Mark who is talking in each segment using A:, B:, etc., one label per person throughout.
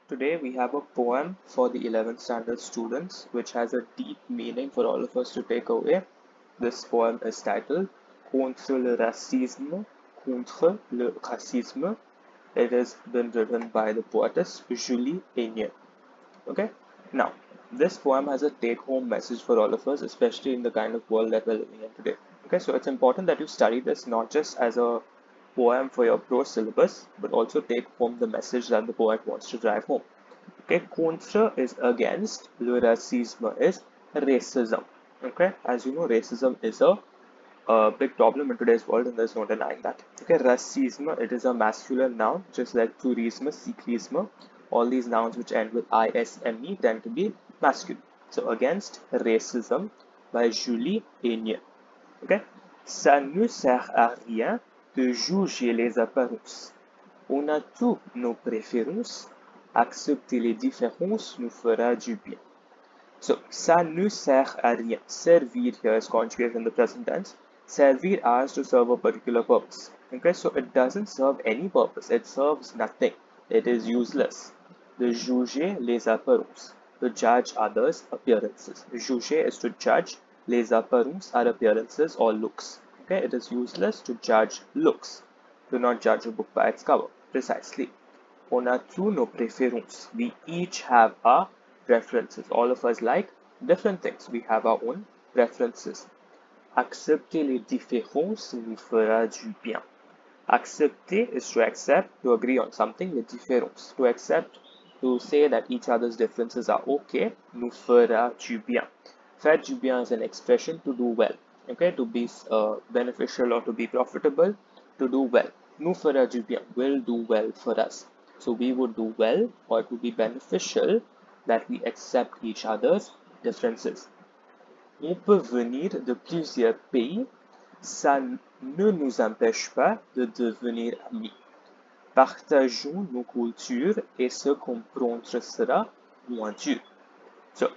A: Today we have a poem for the 11th standard students which has a deep meaning for all of us to take away. This poem is titled Contre le racisme, Contre le racisme. It has been written by the poetess Julie Aignan. Okay, now this poem has a take-home message for all of us, especially in the kind of world that we're living in today. Okay, so it's important that you study this not just as a poem for your pro syllabus, but also take home the message that the poet wants to drive home. Okay, contre is against, le racisme is racism. Okay, as you know, racism is a big problem in today's world, and there's no denying that. Okay, racisme, it is a masculine noun, just like tourisme, cyclisme. All these nouns which end with isme tend to be masculine. So, against racism by Julie Aignan. Okay, ça ne sert à rien de juger les apparences. On a tous nos préférences. Accepter les différences nous fera du bien. So, ça ne sert à rien. Servir here is conjugated in the present tense. Servir as to serve a particular purpose. Okay, so it doesn't serve any purpose. It serves nothing. It is useless. De juger les apparences. To judge others' appearances. Juger is to judge. Les apparences are appearances or looks. Okay, it is useless to judge looks. Do not judge a book by its cover. Precisely. On a tous nos préférences. We each have our preferences. All of us like different things. We have our own preferences. Accepter les différences nous fera du bien. Accepter is to accept, to agree on something. Les différences, to accept, to say that each other's differences are okay. Nous fera du bien. Faire du bien is an expression to do well. Okay, to be beneficial or to be profitable, to do well. Nous fera du bien will do well for us. So we would do well, or it would be beneficial that we accept each other's differences. On peut venir de plusieurs pays, ça ne nous empêche pas de devenir amis. Partageons nos cultures et se comprendre sera moins dur. So,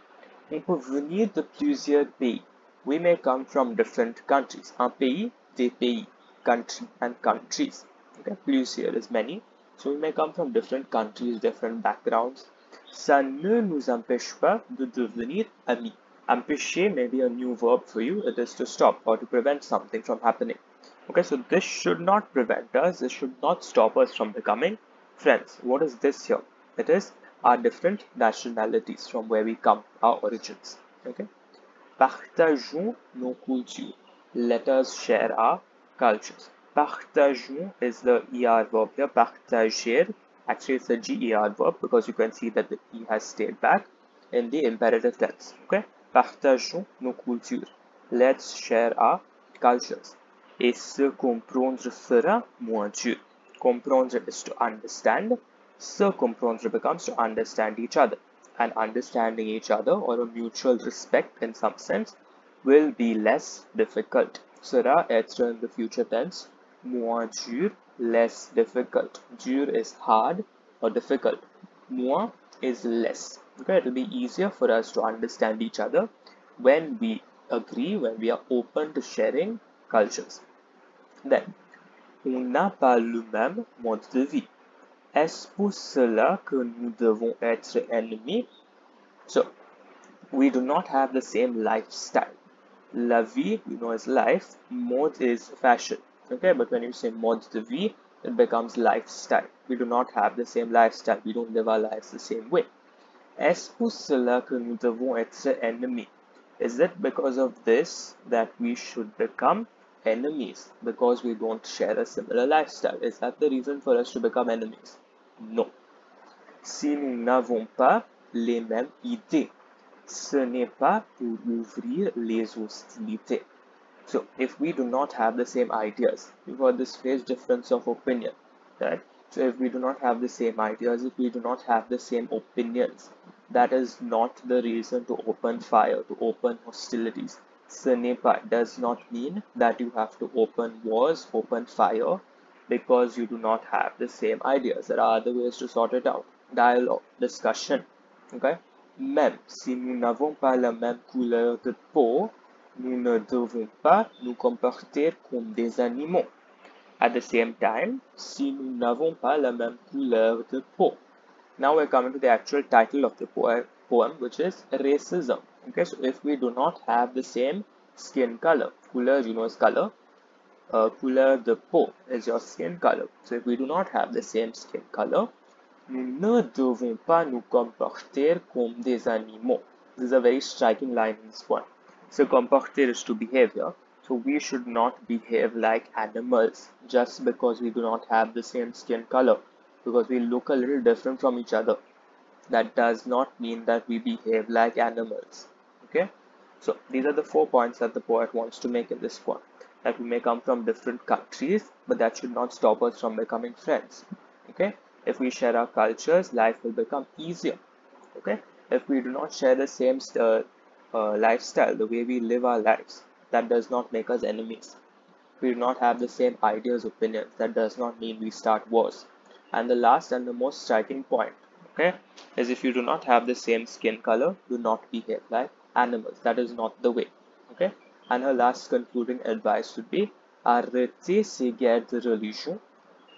A: on peut venir de plusieurs pays. We may come from different countries. Un pays, des pays, country and countries. Okay, plusieurs is many. So we may come from different countries, different backgrounds. Ça ne nous empêche pas de devenir amis. Empêcher may be a new verb for you. It is to stop or to prevent something from happening. Okay, so this should not prevent us. This should not stop us from becoming friends. What is this here? It is our different nationalities from where we come, our origins. Okay. Partageons nos cultures. Let us share our cultures. Partageons is the ER verb here. Partager. Actually, it's a GER verb because you can see that the E has stayed back in the imperative tense. Okay. Partageons nos cultures. Let's share our cultures. Et se comprendre sera moins dur. Comprendre is to understand. Se comprendre becomes to understand each other. And understanding each other or a mutual respect in some sense will be less difficult. Sera extra in the future tense. Moins dur, less difficult. Dur is hard or difficult. Moins is less. Okay, it will be easier for us to understand each other when we agree, when we are open to sharing cultures. Then, on n'a pas le même mode de vie. Est-ce pour cela que nous devons être ennemis? So, we do not have the same lifestyle. La vie, you know, is life. Mode is fashion. Okay, but when you say mode de vie, it becomes lifestyle. We do not have the same lifestyle. We don't live our lives the same way. Est-ce pour cela que nous devons être ennemis? Is it because of this that we should become enemies? Because we don't share a similar lifestyle? Is that the reason for us to become enemies? No. Si nous n'avons pas les mêmes idées, ce n'est pas pour ouvrir les hostilités. So, if we do not have the same ideas, you've heard this phrase difference of opinion, right? So, if we do not have the same ideas, if we do not have the same opinions, that is not the reason to open fire, to open hostilities. Ce n'est pas does not mean that you have to open wars, open fire, because you do not have the same ideas. There are other ways to sort it out. Dialogue, discussion, okay? Même si nous n'avons pas la même couleur de peau, nous ne devons pas nous comporter comme des animaux. At the same time, si nous n'avons pas la même couleur de peau, Now we're coming to the actual title of the poem, which is Racism. Okay, so if we do not have the same skin color, couleur, you know, is color. Couleur de peau is your skin color. So if we do not have the same skin color, nous ne devons pas nous comporter comme des animaux. This is a very striking line in this poem. So comporter is to behave here. So we should not behave like animals just because we do not have the same skin color, because we look a little different from each other. That does not mean that we behave like animals. Okay, so these are the 4 points that the poet wants to make in this poem. That we may come from different countries, but that should not stop us from becoming friends. Okay, if we share our cultures, life will become easier. Okay, if we do not share the same lifestyle, the way we live our lives, that does not make us enemies. We do not have the same ideas, opinions, that does not mean we start wars. And the last and the most striking point, okay, is if you do not have the same skin color, do not behave like animals. That is not the way. Okay, and her last concluding advice would be arrêtez ces guerres de religion,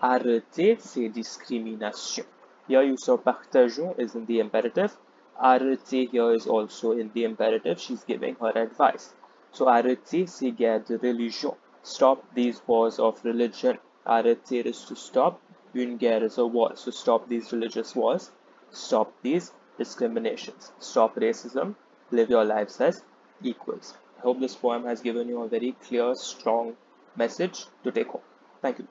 A: arrêtez ces discriminations. Here you saw partageons is in the imperative. Arrêtez here is also in the imperative. She's giving her advice. So arrêtez ces guerres de religion. Stop these wars of religion. Arrêter is to stop. Une guerre is a war. So stop these religious wars. Stop these discriminations. Stop racism. Live your lives as equals. I hope this poem has given you a very clear, strong message to take home. Thank you.